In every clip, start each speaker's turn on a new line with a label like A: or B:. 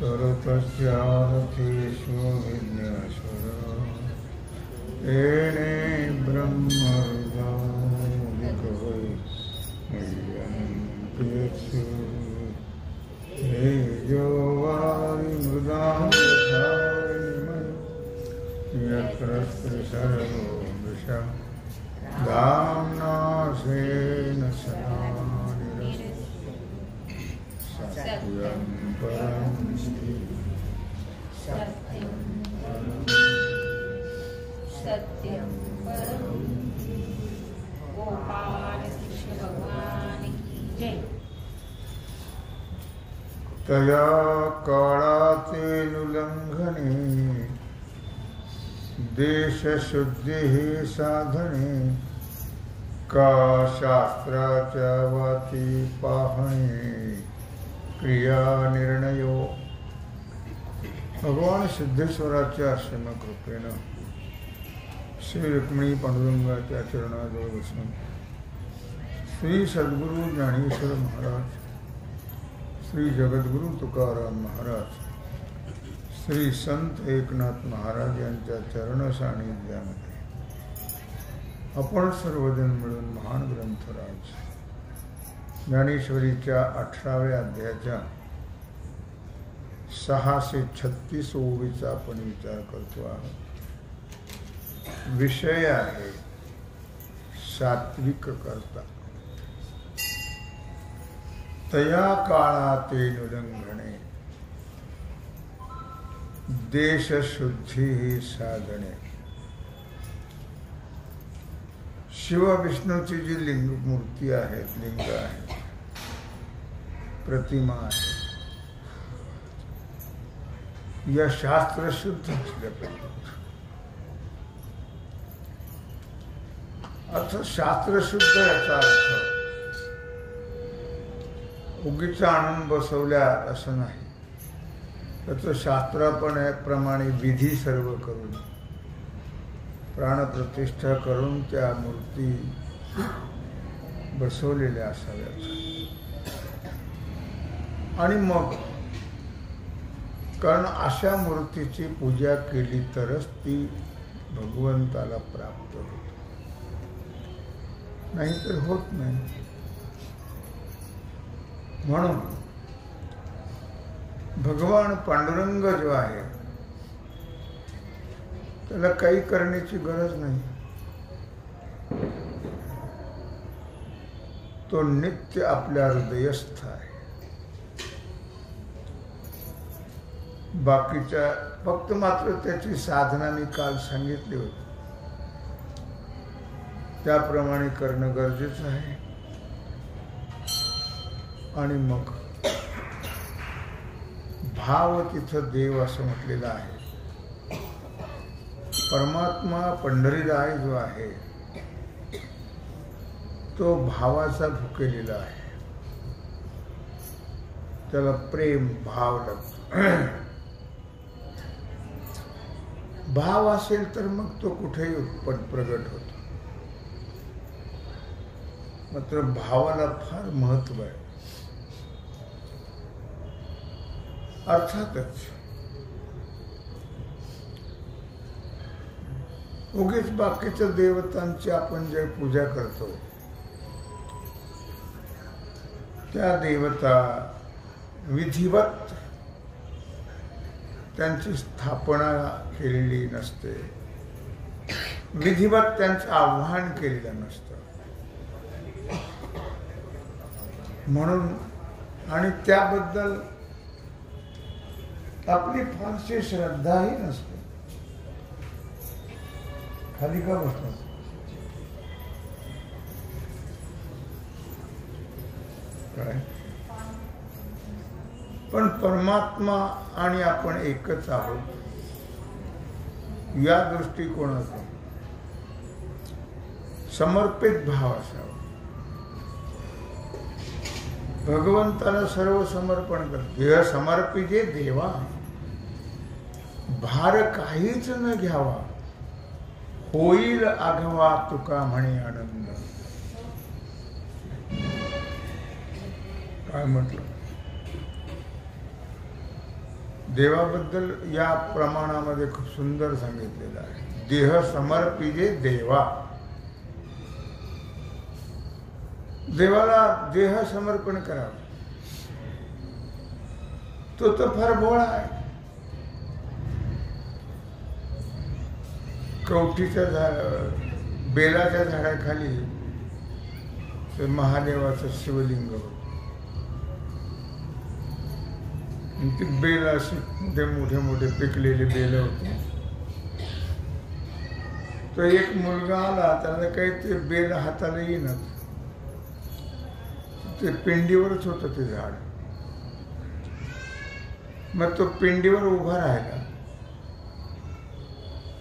A: तरतस्यार्थेषु विन्यासः येने ब्रह्मविदादिकवै मह्यन्त्येषु तेजो वारिमृदां यथा विनिमयो यत्र सर्वो मृषा धाम्ना स्वेन सदा सत्यं परं
B: सत्यं परं गोपाल कृष्ण भगवान की जय।
A: तया काळातेनुलंघने देशशुद्धिः साधने का शास्त्राच्या वाती पाहणे क्रिया निर्णयो। भगवान सिद्धेश्वराच्या असीम कृपेनं श्री रुक्मिणी पांडुरंगाच्या चरणाजवळ बसून श्री सद्गुरु ज्ञानेश्वर महाराज, श्री जगद्गुरु तुकाराम महाराज, श्री संत एकनाथ महाराज यांच्या चरण सानिध्यामध्ये आपण सर्वजण मिळून महान ग्रंथराज ज्ञानेश्वरीच्या 18व्या अध्यायाच्या 636 ओवीचा आपण विचार करतो आहोत। विषय आहे सात्विक कर्ता। तया काळातेनुलंघने देशशुद्धी साधने। शिव विष्णूची जी लिंग मूर्ती आहे, लिंग आहे, प्रतिमा आहे, या शास्त्रशुद्ध असल्या पाहिजे। अर्थ शास्त्रशुद्ध याचा अर्थ उगीच आणून बसवल्या असं नाही, त्याचं शास्त्राप्रमाणे विधी सर्व करून प्राणप्रतिष्ठा करून त्या मूर्ती बसवलेल्या असाव्यात। आणि मग कारण अशा मूर्तीची पूजा केली तरच ती भगवंताला प्राप्त होते, नाही तर होत नाही। म्हणून भगवान पांडुरंग जो आहे त्याला काही करण्याची गरज नाही, तो नित्य आपल्या हृदयस्थ आहे। बाकीच्या फक्त मात्र त्याची साधना मी काल सांगितली होती त्याप्रमाणे करणं गरजेचं आहे। आणि मग भाव तिथं देव असं म्हटलेलं आहे। परमात्मा पंढरीराय जो आहे तो भावाचा भुकेलेला आहे, त्याला प्रेम भाव लागतो। भाव असेल तर मग तो कुठेही उत्पन्न प्रगट होतो, मात्र भावाला फार महत्व आहे। अर्थातच उगीच बाकीच्या देवतांची आपण जे पूजा करतो त्या देवता विधिवत त्यांची स्थापना केलेली नसते, विधिवत त्यांचं आव्हान केलेलं नसतं। म्हणून आणि त्याबद्दल आपली फारशी श्रद्धाही नसते। खाली का बसतो? काय? पण परमात्मा आणि आपण एकच आहोत या दृष्टिकोनातून समर्पित भाव असावा। भगवंताला सर्व समर्पण कर, देह समर्पिते देवा, भार काहीच न घ्यावा, होईल आघवा तुका म्हणे आनंद। काय म्हटलं? देवाबद्दल या प्रमाणामध्ये खूप सुंदर सांगितलेलं आहे. देह समर्पिजे देवा. देवाला देह समर्पण करावं. तो तर फार भोळा आहे. कवठीच्या बेलाच्या झाडाखाली ते महादेवाचं शिवलिंग होतं. ते बेल असे मोठे मोठे पिकलेले बेल होते. तो एक मुलगा आला, त्याला काही ते बेल हाताला येईना. ते पिंडीवरच होतं ते झाड. मग तो पिंडीवर उभा राहिला,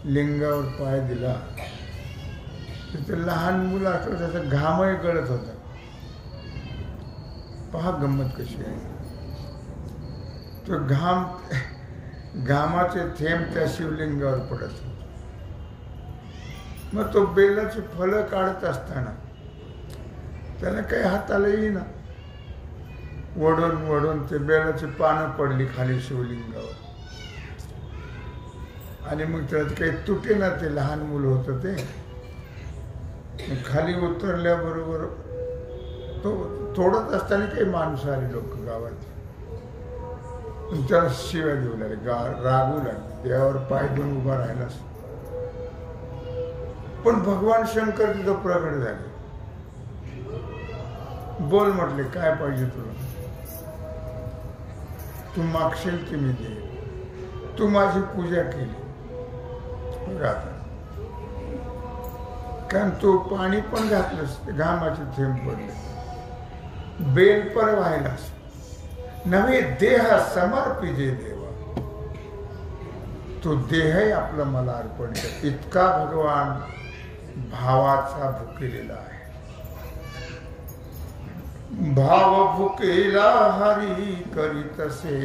A: लिंगावर पाय दिला. तिथे लहान मुलं असतं, त्याचा घामही गळत होता. पहा गंमत कशी आहे. तो घामाचे थेंब त्या शिवलिंगावर पडत होते. मग तो बेलाची फळं काढत असताना त्याला काही हाताला येईना. वडून वडून ते बेलाची पानं पडली खाली शिवलिंगावर. आणि मग त्यात काही तुटे ना. ते लहान मुलं होतं ते. खाली उतरल्याबरोबर तो तोडत असताना काही माणसं आली, लोक गावात. त्याला शिव्या देऊ लागले, रागू लागले. देवावर पाय देऊन उभा राहिलास. पण भगवान शंकर तिथं प्रगट झाले. बोल म्हटले, काय पाहिजे तुला? तू मागशील की मी दे. तू माझी पूजा केली राहता, कारण तू पाणी पण घातलंस, घामाचे थेंब पडले, बेल पण व्हायलास. नवे देह समर्पिजे देवा. तो देह आपलं मला अर्पण कर. इतका भगवान भावाचा भुकेलेला आहे. भाव भुकेला हरी करीतसे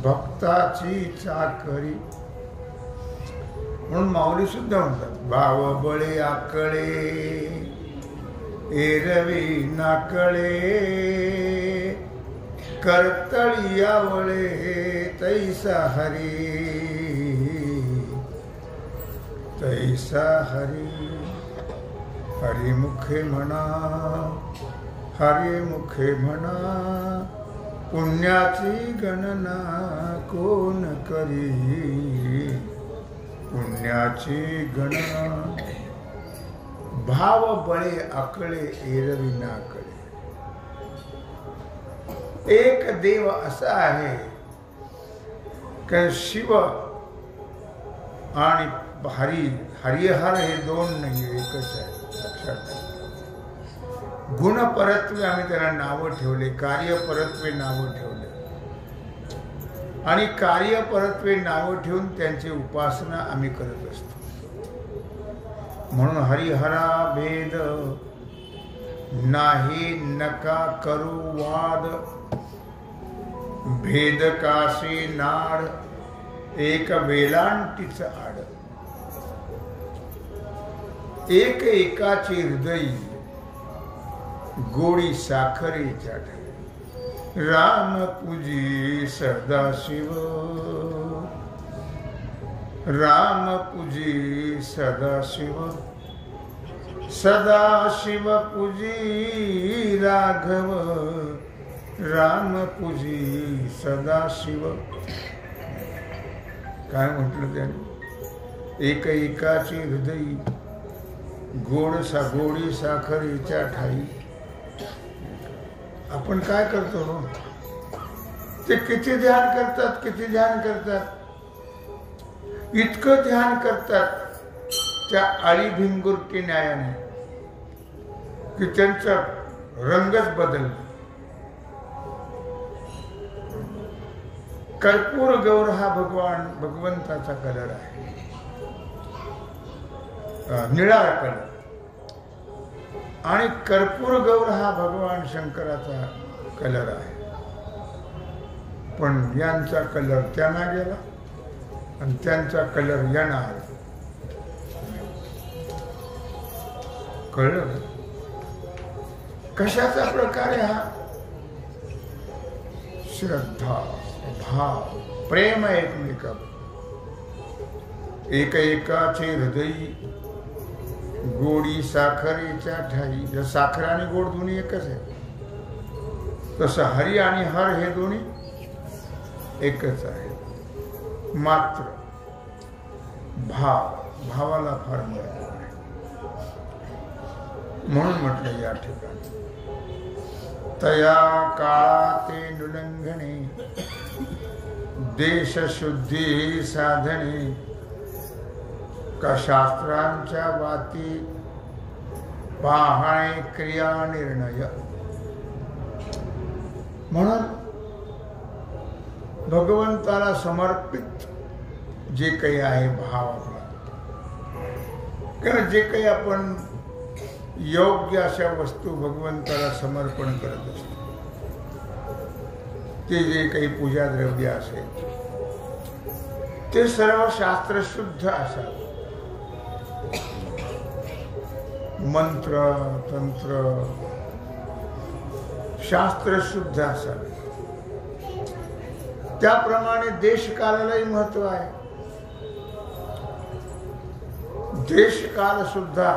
A: भक्ताची चाकरी. म्हणून माऊली सुद्धा म्हणतात, भाव बळे आकळे एरवी नाकळे करतळी आवळे तैसा हरी तैसा हरी. हरिमुखे म्हणा हरिमुखे म्हणा पुण्याची गणना कोण करी. पुण्याची गणना. भाव बळे आकळे एरवी नाकळे. एक देव असा आहे की शिव आणि हरी, हरिहर हे दोन नाही, एकच आहे. लक्षात. गुणपरत्वे आम्ही त्याला नावं ठेवले, कार्यपरत्वे नावं ठेवले. आणि कार्यपरत्वे नावं ठेवून त्यांची उपासना आम्ही करत असतो. म्हणून हरिहरा भेद नाही नका करू वाद. भेद काशी नाड एक वेलांटीच आड. एक एकाची हृदयी गोडी साखरेच्या ठाई. राम पूजी सदाशिव राम पूजी सदाशिव. सदाशिव पूजी राघव राम पूजी सदाशिव. काय म्हटलं त्याने? एक एकाची हृदयी गोडी साखरेच्या ठाई. आपण काय करतो? ते किती ध्यान करतात, किती ध्यान करतात. इतकं ध्यान करतात त्या आळी भिंगुरकी न्यायाने की त्यांचा रंगच बदलला. कर्पूर गौर हा भगवंताचा कलर आहे, निळा कलर. आणि कर्पूर गौर हा भगवान शंकराचा कलर आहे. पण यांचा कलर त्यांना गेला आणि त्यांचा कलर यांना आला. कळलं? कशाचा प्रकार आहे हा? श्रद्धा, भाव, प्रेम एकमेकावर. एक एकाचे हृदयी गोडी साखरेच्या ठाई. जर साखर आणि गोड दोन्ही एकच आहे, तसं हरी आणि हर हे दोन्ही एकच आहे. मात्र भावाला फार महत्व आहे. म्हणून म्हटलं या ठिकाणी तया काळाते नुलंघणे देशशुद्धी साधने का शास्त्रांच्या वाती पाहणे क्रिया निर्णय. म्हणून भगवंताला समर्पित जे काही आहे भाव आपला, कारण जे काही आपण योग्य अशा वस्तू भगवंताला समर्पण करत असतो, ते जे काही पूजा द्रव्य असेल ते सर्व शास्त्रशुद्ध असावं. मंत्र तंत्र शास्त्रशुद्ध असावे. त्याप्रमाणे देशकालालाही महत्व आहे. देशकाल सुद्धा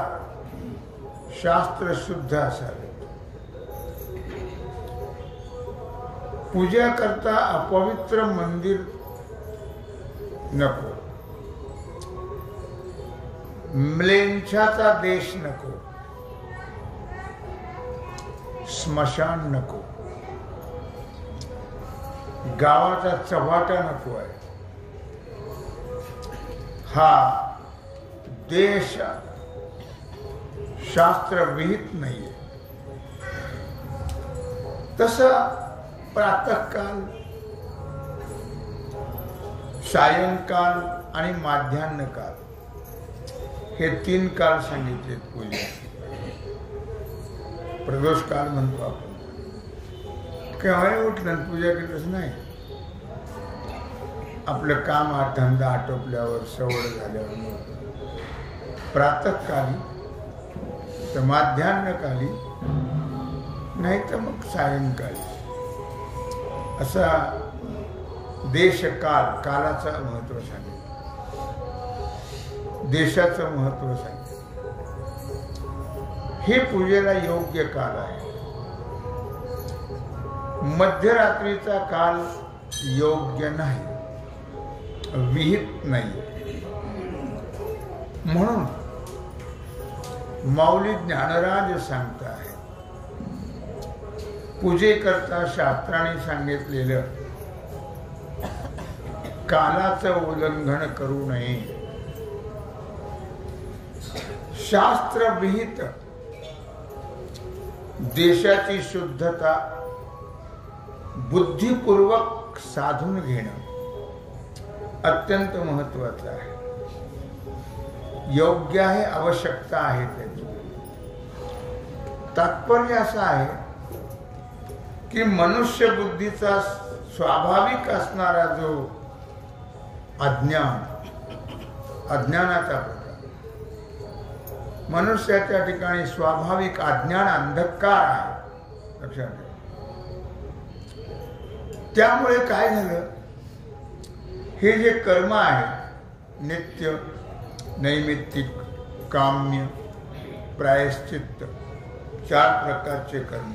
A: शास्त्रशुद्ध असावे. पूजा करता अपवित्र मंदिर नको, म्लेच्छाचा देश नको, स्मशान नको, गावाचा चव्हाटा नको आहे. हा देश शास्त्र विहित नाहीये. तसा प्रातःकाल, सायंकाल आणि माध्यान्ह काल हे 3 काळ सांगितलेत पूजा. प्रदोष काल म्हणतो आपण. केव्हाही उठलं पूजा केलंच नाही. आपलं काम धंदा आटोपल्यावर, सवड झाल्यावर प्रातःकाली, तर माध्यान्हकाली, नाही तर मग सायंकाळी. असा देशकाल, कालाचं महत्व सांगितलं, देशाचं महत्व सांगितलं. हे पूजेला योग्य काल आहे. मध्यरात्रीचा काल योग्य नाही, विहित नाही. म्हणून माऊली ज्ञानराज सांगता आहे, पूजेकरता शास्त्राने सांगितलेलं कालाचं उल्लंघन करू नये. शास्त्र विहित देशाची शुद्धता बुद्धिपूर्वक साधून घेणं अत्यंत महत्वाचं आहे. योग्य आहे, आवश्यकता आहे त्याची. तात्पर्य असं आहे की मनुष्य बुद्धीचा स्वाभाविक असणारा जो अज्ञानाचा प्रकार, मनुष्याच्या ठिकाणी स्वाभाविक अज्ञान, अंधकार आहे. लक्षात ठेवा. त्यामुळे काय झालं, हे जे कर्म आहे, नित्य, नैमित्तिक, काम्य, प्रायश्चित्त, 4 प्रकारचे कर्म,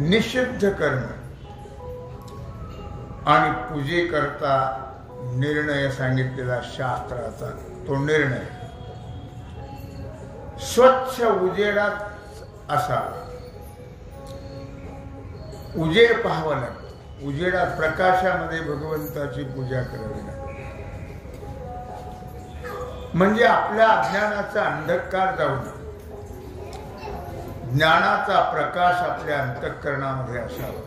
A: निषिद्ध कर्म आणि पूजेकरता निर्णय सांगितलेला शास्त्राचा तो निर्णय स्वच्छ उजेडात असावा. उजेड पाहावं लागतं. उजेडात, प्रकाशामध्ये भगवंताची पूजा करावी लागते. म्हणजे आपल्या अज्ञानाचा अंधकार जाऊन ज्ञानाचा प्रकाश आपल्या अंतःकरणामध्ये असावा.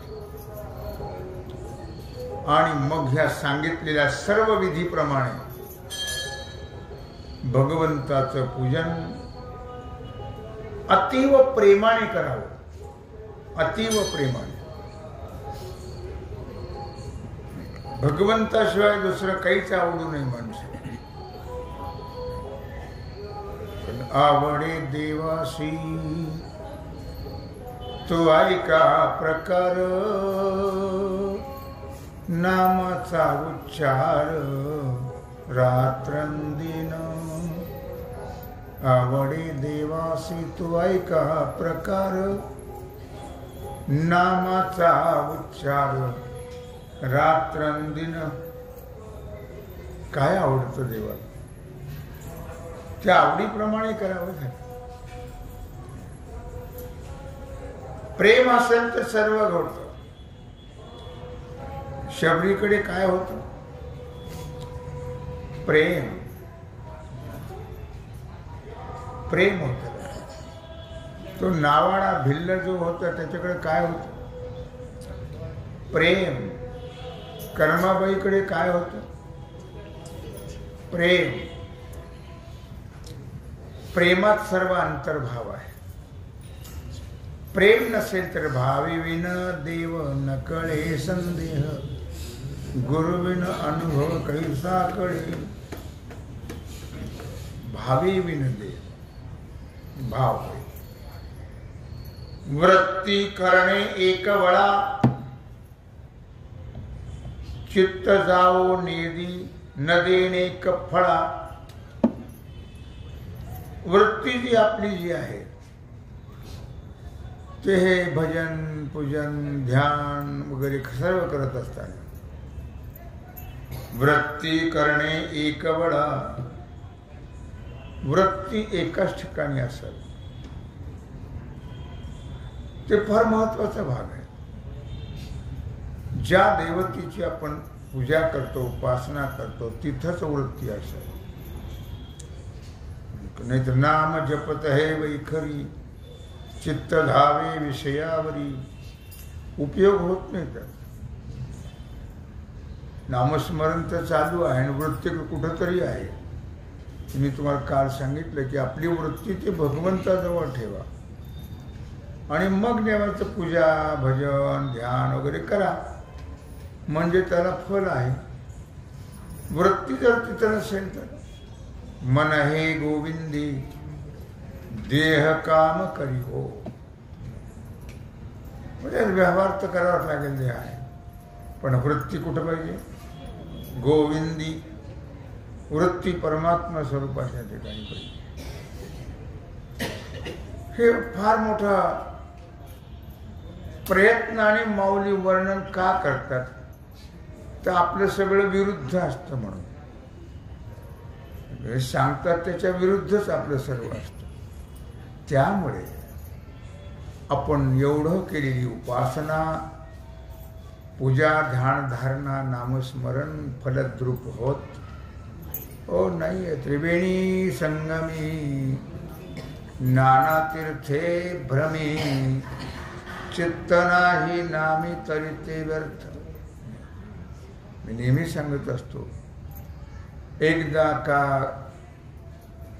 A: आणि मग ह्या सांगितलेल्या सर्व विधीप्रमाणे भगवंताचं पूजन अतीव प्रेमाने करावं. अतीव प्रेमाने. भगवंताशिवाय दुसरं काहीच आवडू नये माणसं. आवडे देवासी तो ऐका प्रकार नामाचा उच्चार रात्रंदिन आवडे देवासी. तो ऐका प्रकार नामाचा उच्चार रात्रंदिन. काय आवडतं देवाला त्या आवडीप्रमाणे करावं. प्रेम असेल तर सर्व घडतं. शबरीकडे काय होतं? प्रेम प्रेम होत. तो नावाडा भिल्ल जो होता त्याच्याकडे काय होत? प्रेम. कर्माबाईकडे काय होत? प्रेम. प्रेमात सर्व अंतर्भाव आहे. प्रेम नसेल तर भावी विन देव न कळे संदेह. गुरुविन अनुभव कैसा कळे. भावी विन देव भाव. वृत्ती करणे एक वळा चित्त जाओ नेदी न देणे कफळा. वृत्ती जी आपली जी आहे ते हे भजन पूजन ध्यान वगैरे सर्व करत असताना वृत्ती करणे एक वळा. वृत्ती एकाच ठिकाणी असेल ते फार महत्वाचा भाग आहे. ज्या देवतेची आपण पूजा करतो उपासना करतो तिथंच वृत्ती असेल. नाही तर नाम जपत हे वैखरी चित्त धावे विषयावरी. उपयोग होत नाही. तर नामस्मरण तर चालू आहे आणि वृत्ती कुठंतरी आहे. मी तुम्हाला काल सांगितलं की आपली वृत्ती ती भगवंताजवळ ठेवा आणि मग देवाचं पूजा भजन ध्यान वगैरे करा म्हणजे त्याला फल आहे. वृत्ती जर तिथं नसेल तर मन हे गोविंदी देह काम करी हो. म्हणजे व्यवहार तर करावाच लागेल देह आहे पण वृत्ती कुठं पाहिजे? गोविंदी. वृत्ती परमात्मा स्वरूपाच्या ठिकाणी पाहिजे. हे फार मोठा प्रयत्नाने माऊली वर्णन का करतात तर आपलं सगळं विरुद्ध असतं म्हणून. हे सांगतात त्याच्या विरुद्धच आपलं सर्व असतं. त्यामुळे आपण एवढं केलेली उपासना पूजा ध्यान धारणा नामस्मरण फलद्रूप होत हो नाही. त्रिवेणी संगमी नाना तीर्थे भ्रमी चित्त नाही नामी तरी ते व्यर्थ. मी नेहमी सांगत असतो एकदा का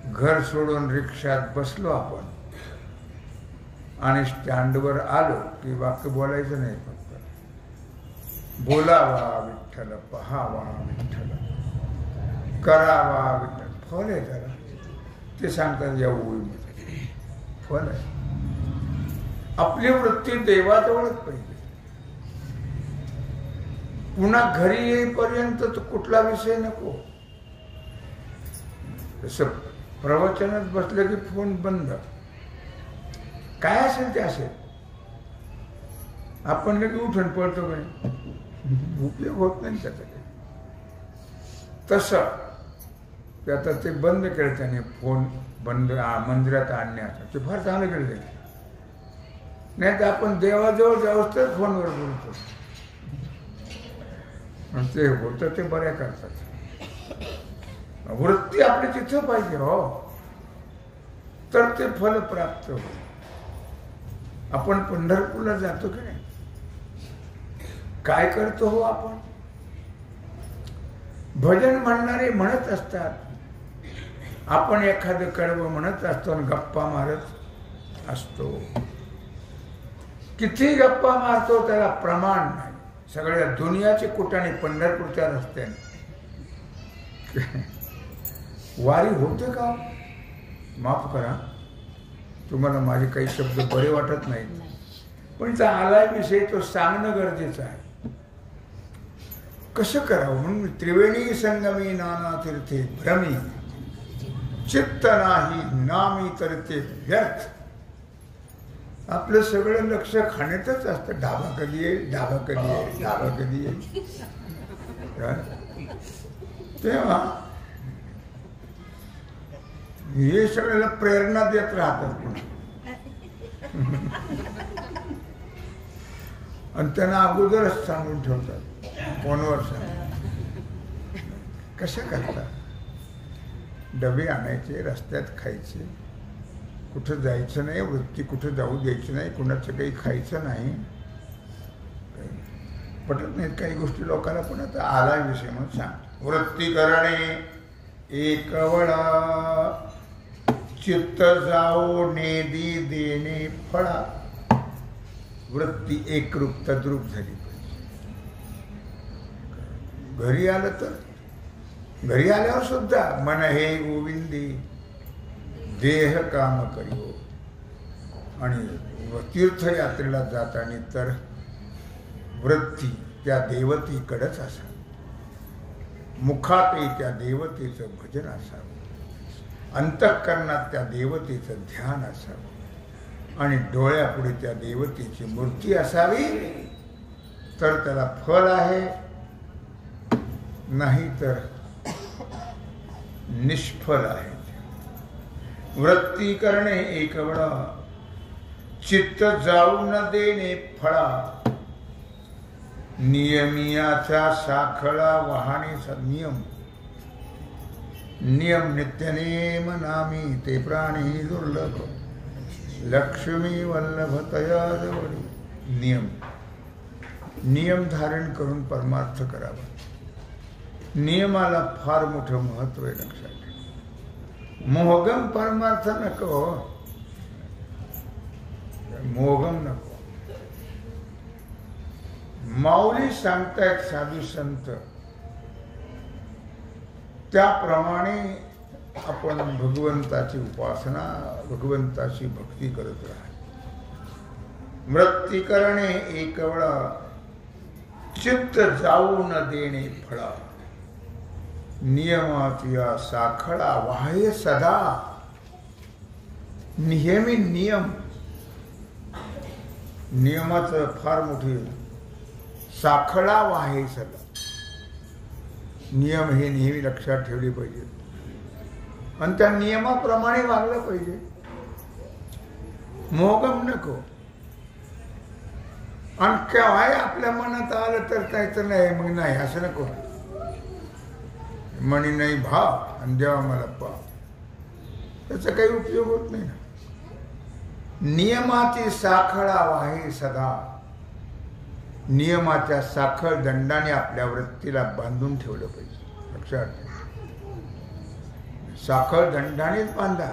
A: घर सोडून रिक्षात बसलो आपण आणि स्टँडवर आलो की वाक्य बोलायचं नाही. फक्त बोलावा विठ्ठल पहावा विठ्ठल करावा विठ्ठल. फल आहे त्याला. ते सांगतात या ओळीमध्ये फल आहे. आपली वृत्ती देवाजवळच पाहिजे. पुन्हा घरी येईपर्यंत तो कुठला विषय नको. तसं प्रवचनात बसलं की फोन बंद. काय असेल ते असेल. आपण लगे उठून पळतो काय उपयोग होत नाही त्याचा काही. तसं आता ते बंद केलं त्याने फोन बंद मंदिरात आणण्याचं. ते फार चांगलं केलं त्याने. नाही तर आपण देवाजवळ जाऊच तर फोनवर बोलतो. ते होतं ते बऱ्या करतात. वृत्ती आपली तिथं पाहिजे हो तर ते फल प्राप्त हो. आपण पंढरपूरला जातो की नाही काय करतो हो आपण? भजन म्हणणारे म्हणत असतात. आपण एखादं कडवं म्हणत असतो आणि गप्पा मारत असतो. किती गप्पा मारतो त्याला प्रमाण नाही. सगळ्या दुनियाचे कुटाने पंढरपूरच्या रस्त्याने वारी होते का? माफ करा तुम्हाला माझे काही शब्द बरे वाटत नाहीत पण त्या आलाय विषयी तो सांगणं गरजेचं आहे. कसं करावं म्हणून त्रिवेणी संगमी नाना तीर्थे भ्रमी चित्त नाही नामी तर ते व्यर्थ. आपलं सगळं लक्ष खाण्यातच असतं. ढाबा कधी येईल, ढाबा कधी येईल, ढाबा कधी येईल. तेव्हा हे सगळ्याला प्रेरणा देत राहतात आणि त्यांना अगोदरच सांगून ठेवतात फोनवर सांग. कशा करतात? डबे आणायचे, रस्त्यात खायचे, कुठं जायचं नाही, वृत्ती कुठं जाऊ द्यायची नाही, कुणाचं काही खायचं नाही. पटत नाहीत काही गोष्टी लोकांना. पण आता आला विषय म्हणून सांग. वृत्ती करणे एकवडा चित्त जाओ नेदी देणे फळा. वृत्ती एकरूप तद्रूप झाली पाहिजे. घरी आलं तर घरी आल्यावर सुद्धा मन हे गोविंदी देह काम करियो. आणि तीर्थयात्रेला जाताना तर वृत्ती त्या देवतेकडेच असावी. मुखातही त्या देवतेचं भजन असावं, अंतःकरणात त्या देवतेचं ध्यान असावं आणि डोळ्यापुढे त्या देवतेची मूर्ती असावी. तर त्याला फळ आहे, नाही तर निष्फळ आहे. वृत्ती करणे एकवडा चित्त जाऊ न देणे फळा. नियमियाचा साखळा वाहणेचा नियम. नियम नित्यनेम नामी ते प्राणी दुर्लभ. लक्ष्मी वल्लभ तया जवळी. नियम नियम धारण करून परमार्थ करावा. नियमाला फार मोठं महत्व आहे. लक्षात ठेवा. मोहगम परमार्थ नको, मोहगम नको. माऊली सांगतायत साधू संत, त्याप्रमाणे आपण भगवंताची उपासना, भगवंताची भक्ती करत राहा. वृत्ती करणे एकवडा चित्त जाऊ न देणे फळा. नियमात या साखळा वाहे सदा. नेहमी नियम, नियमाचं फार मोठी साखळा वाहे सदा. नियम हे नेहमी लक्षात ठेवले पाहिजे आणि त्या नियमाप्रमाणे वागलं पाहिजे. मोहगम नको. आणि केव्हाही आपल्या मनात आलं तर काहीतरी नाही, मग नाही असं नको. म्हणी नाही भाव आणि देवा मला पाव, त्याचा काही उपयोग होत नाही. नियमाची साखळा वाहे सदा. नियमाच्या साखळ दंडाने आपल्या वृत्तीला बांधून ठेवलं पाहिजे. लक्षात ठेवा. साखळ दंडानेच बांधा,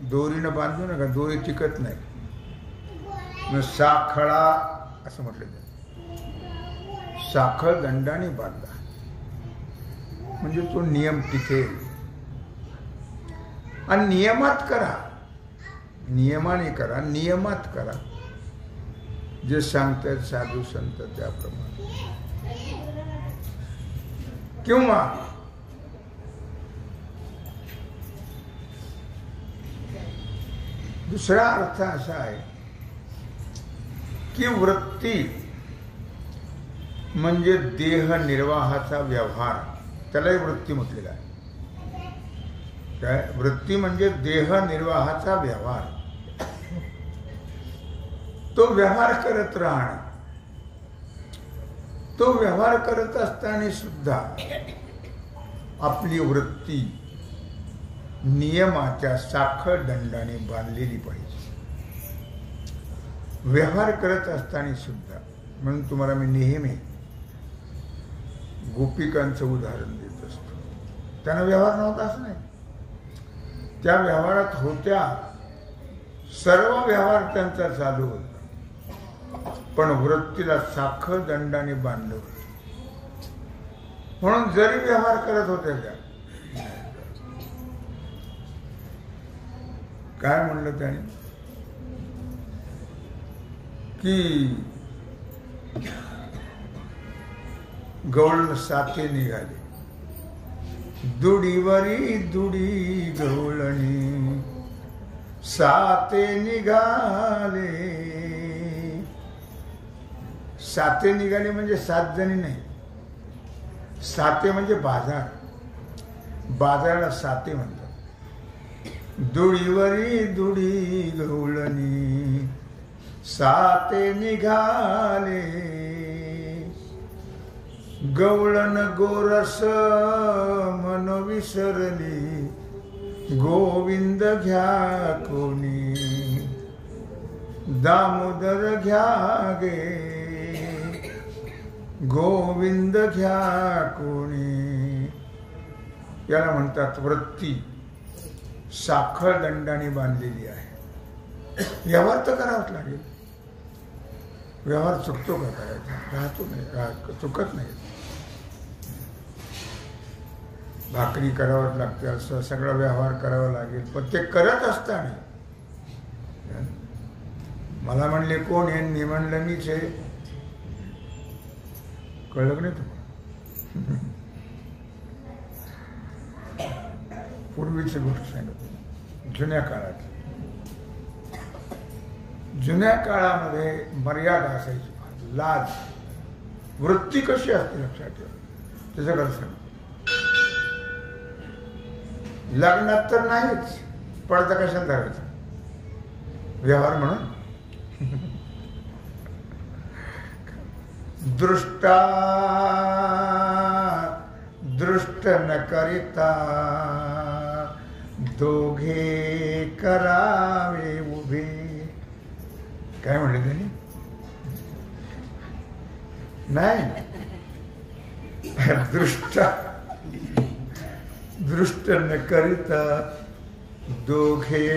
A: दोरीनं बांधू नका, दोरी टिकत नाही. मग साखळा असं म्हटलं जातं. साखळ दंडाने बांधा म्हणजे तो नियम टिकेल. आणि नियमात करा, नियमाने करा, नियमात करा. जे सांगतात साधू संत त्याप्रमाणे. किंवा दुसरा अर्थ असा आहे की वृत्ती म्हणजे देह निर्वाहाचा व्यवहार, त्यालाही वृत्ती म्हटलेला आहे. काय? वृत्ती म्हणजे देह निर्वाहाचा व्यवहार. तो व्यवहार करत राहणं. तो व्यवहार करत असताना सुद्धा आपली वृत्ती नियमाच्या साखळ दंडाने बांधलेली पाहिजे. व्यवहार करत असताना सुद्धा. म्हणून तुम्हाला मी नेहमी गोपिकांचं उदाहरण देत असतो. त्यांना व्यवहार नव्हता असं नाही, त्या व्यवहारात होत्या. सर्व व्यवहार त्यांचा चालू होता, पण वृत्तीला साखळ दंडाने बांधलं होतं. म्हणून जरी व्यवहार करत होत्या त्या, काय म्हणलं त्याने, की गवळण साते निघाले, दुडीवरी दुडी गवळणी साते निघाले. साते निघाले म्हणजे 7 जणी नाही, साते म्हणजे बाजार, बाजाराला साते म्हणतात. दुडीवरी दुडी गवळणी साते निघाले, गवळण गोरस मन विसरली, गोविंद घ्या कोणी दामोदर घ्या गे, गोविंद घ्या कोणी. याला म्हणतात वृत्ती. साखळ दंडाने बांधलेली आहे. व्यवहार तर करावाच लागेल. व्यवहार चुकतो का करायचा? राहतो नाही, चुकत नाही. भाकरी करावंच लागते, असं सगळा व्यवहार करावा लागेल. पण ते करत असताना मला म्हणले कोण आहे? मी म्हणलं मीच आहे. कळलं नाही तुम्हाला? पूर्वीची गोष्ट सांगत. जुन्या काळात, जुन्या काळामध्ये मर्यादा असायची, लाज. वृत्ती कशी असते लक्षात ठेवा. त्याच्याकडे सांग. लग्नात तर नाहीच, पडदा कशाला धरायचा? व्यवहार म्हणून. दृष्टा दृष्ट न करिता दोघे करावे उभे. काय म्हणले त्यांनी? नाही, दृष्ट न करिता दोघे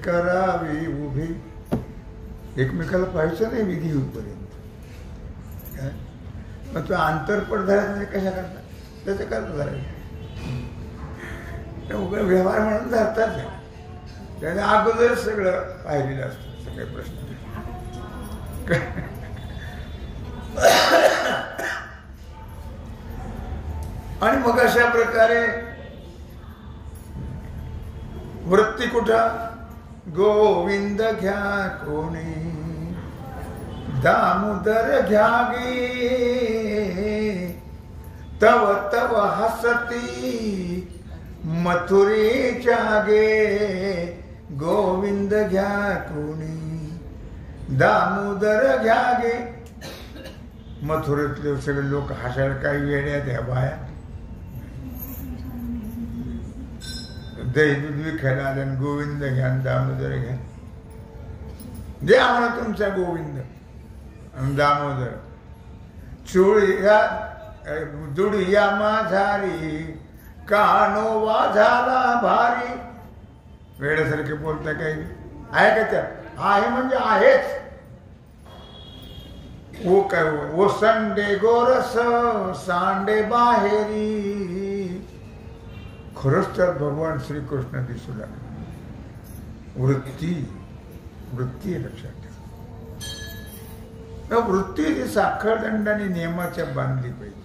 A: करावे उभे. एकमेकाला पाहायचं नाही विधी होईपर्यंत. मग तो आंतरपट धरायचा म्हणजे कशा करता? त्याचं करता धरायचं. व्यवहार म्हणून धरतात. त्याने अगोदर सगळं पाहिलेलं असतं, सगळे प्रश्न. आणि मग अशा प्रकारे वृत्ती कुठं? गोविंद घ्या कोणी दामोदर घ्या गे, तव तव हसती मथुरेच्या गे, गोविंद घ्या कोणी दामोदर घ्या गे. मथुरेतले सगळे लोक हसायला काही वेड्या त्या बाया. दही दूध विकायला आल्या, गोविंद घ्या दामोदर घ्या. द्या म्हणा तुमचा गोविंद दामोदर. चोळीया दुडिया माझारी कानोवा झाला भारी. वेड्यासारखे बोलता काही आहे का त्यात? आहे म्हणजे आहेच. ओ काय ओ संडे गोरस सांडे बाहेरी. खरंच त्यात भगवान श्रीकृष्ण दिसू लागले. वृत्ती, वृत्ती लक्षात ठेवा. वृत्ती साखळदंडाने नियमाच्या बांधली पाहिजे.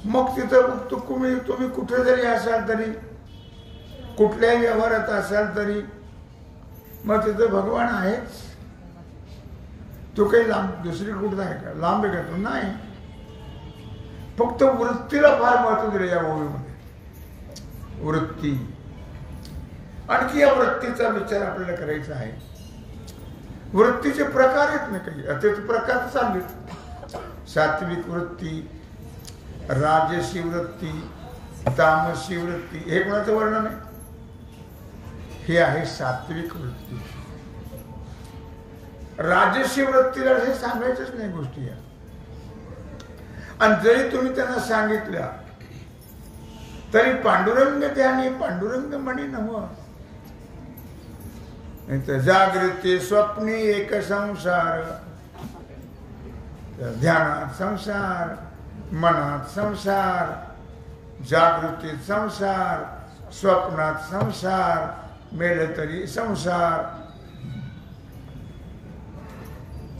A: मग तिथं तुम्ही कुठे जरी असाल तरी, कुठल्याही व्यवहारात असाल तरी, मग तिथं भगवान आहेच. तो काही लांब दुसरी कुठं आहे का? लांब आहे का तो? नाही. फक्त वृत्तीला फार महत्व दिलं या ओळीमध्ये. वृत्ती. आणखी या वृत्तीचा विचार आपल्याला करायचा आहे. वृत्तीचे प्रकार आहेत ना काही. ते प्रकार सांगितले. सात्विक वृत्ती, राजसी वृत्ती, तामसी वृत्ती. हे कोणाचं वर्णन आहे? हे आहे सात्विक वृत्ती. राजसी वृत्तीला हे सांगायचंच नाही गोष्टी या. आणि जरी तुम्ही त्यांना सांगितल्या तरी पांडुरंग ध्यानी पांडुरंग म्हणे नव्ह. जागृती स्वप्नी एक संसार. ध्यानात संसार, मनात संसार, जागृतीत संसार, स्वप्नात संसार, मेल तरी संसार.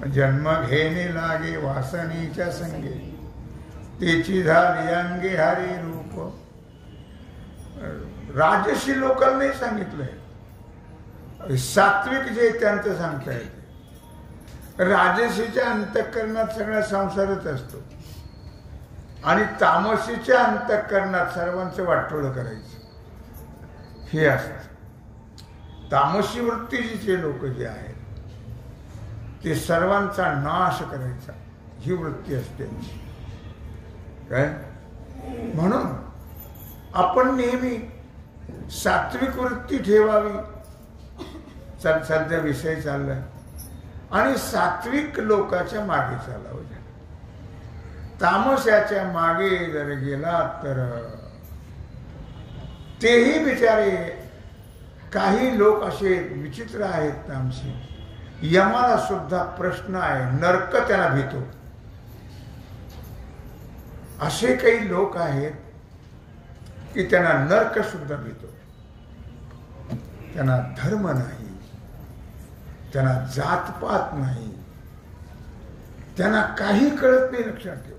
A: जन्म घेणे लागे वासनेच्या संगे, तेची झाली अंगे हरी रूप. राजसी लोकांना नाही सांगितलंय, सात्विक जे त्यांचं सांगता येते. राजसीच्या अंतःकरणात सगळा संसारच असतो आणि तामसीच्या अंतःकरणात सर्वांचं वाटोळं करायचं हे असत. तामसी वृत्तीचे लोक जे आहेत ते सर्वांचा नाश करायचा ही वृत्ती असते काय. म्हणून आपण नेहमी सात्विक वृत्ती ठेवावी. सध्या विषय चाललाय आणि सात्विक लोकांच्या मागे चालावं. तामसाच्या मागे जर गेला तर तेही बिचारे काही लोक असे विचित्र आहेत तामसी. यमाला सुद्धा प्रश्न आहे, नरक त्यांना भीतो. असे काही लोक आहेत की त्यांना नरक सुद्धा भीतो. त्यांना धर्म नाही, त्यांना जातपात नाही, त्यांना काही कळत नाही. लक्षात ठेव.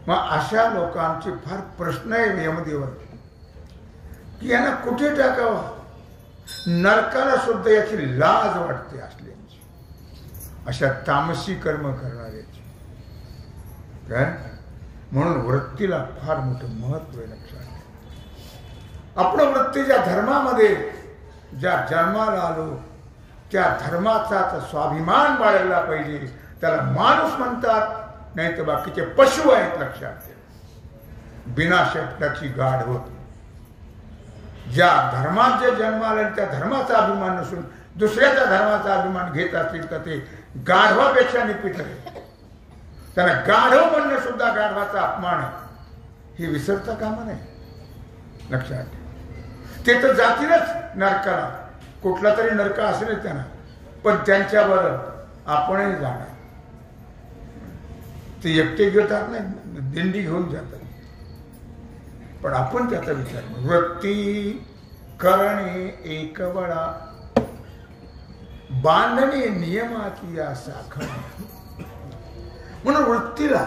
A: मग अशा लोकांचे फार प्रश्न आहे यमदेवर की यांना कुठे टाकावा. नरकाला सुद्धा याची लाज वाटते असल्याची, अशा तामसी कर्म करणाऱ्याची काय. म्हणून वृत्तीला फार मोठं महत्व आहे. लक्षात आपण वृत्तीच्या धर्मामध्ये ज्या जन्माला आलो त्या धर्माचा स्वाभिमान बाळगला पाहिजे. त्याला माणूस म्हणतात, नाही तर बाकीचे पशु आहेत. लक्षात ठेव. बिना शेपटाची गाढ होत. ज्या धर्मात जे जन्माला त्या धर्माचा अभिमान नसून दुसऱ्याच्या धर्माचा अभिमान घेत असतील तर ते गाढवापेक्षा निपित आहे. त्यांना गाढव म्हणणं सुद्धा गाढवाचा अपमान आहे. हे विसरता कामा नाही. लक्षात ठेव. ते तर जातीलच नरकाला. कुठला तरी नरक असेल त्यांना, पण त्यांच्यावर आपणही जाणार. ते एकटे घेतात नाही, दिंडी घेऊन जातात. पण आपण त्याचा विचार वृत्ती करणे एक वळा, बांधणे नियमाची या साखर. म्हणून वृत्तीला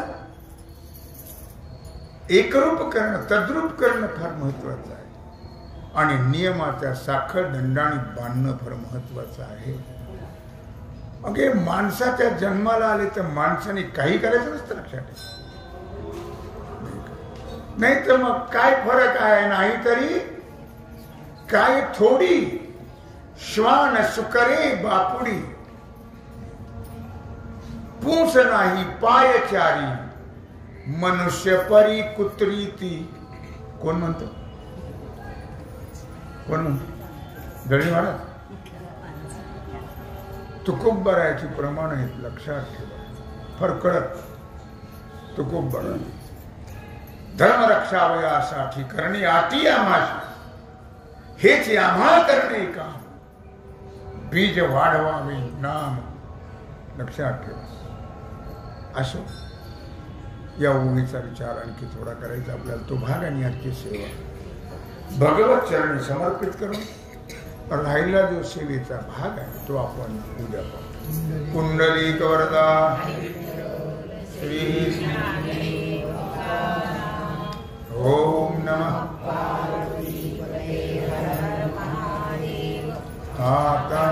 A: एकरूप करणं, तद्रूप करणं फार महत्वाचं आहे आणि नियमाच्या साखर दंडाने बांधणं फार महत्वाचं आहे. मग हे माणसाच्या जन्माला आले तर माणसाने काही करायचं नसतं. लक्षात नाही तर मग काय फरक आहे. नाहीतरी काय थोडी श्वान सुकरे बापुडी, पूस नाही पायचारी, मनुष्य परी कुत्री ती. कोण म्हणतो? कोण म्हणतो? गणी महाराज. तुकोबरायाची प्रमाण आहेत. लक्षात ठेवा. फरकडत तुकोबरा. धर्म रक्षावयासाठी करणे आटी आम्हाशी, हेच आम्हा करणे काम, बीज वाढवावे नाम. लक्षात ठेवा. असो या ओळीचा विचार आणखी थोडा करायचा आपल्याला. तो भाग आणि आजची सेवा भगवत चरणी समर्पित करून राहिला जो सेवेचा भाग आहे तो आपण उद्या पाहू. कुंडलिक वरदा श्री ओम नमः. आता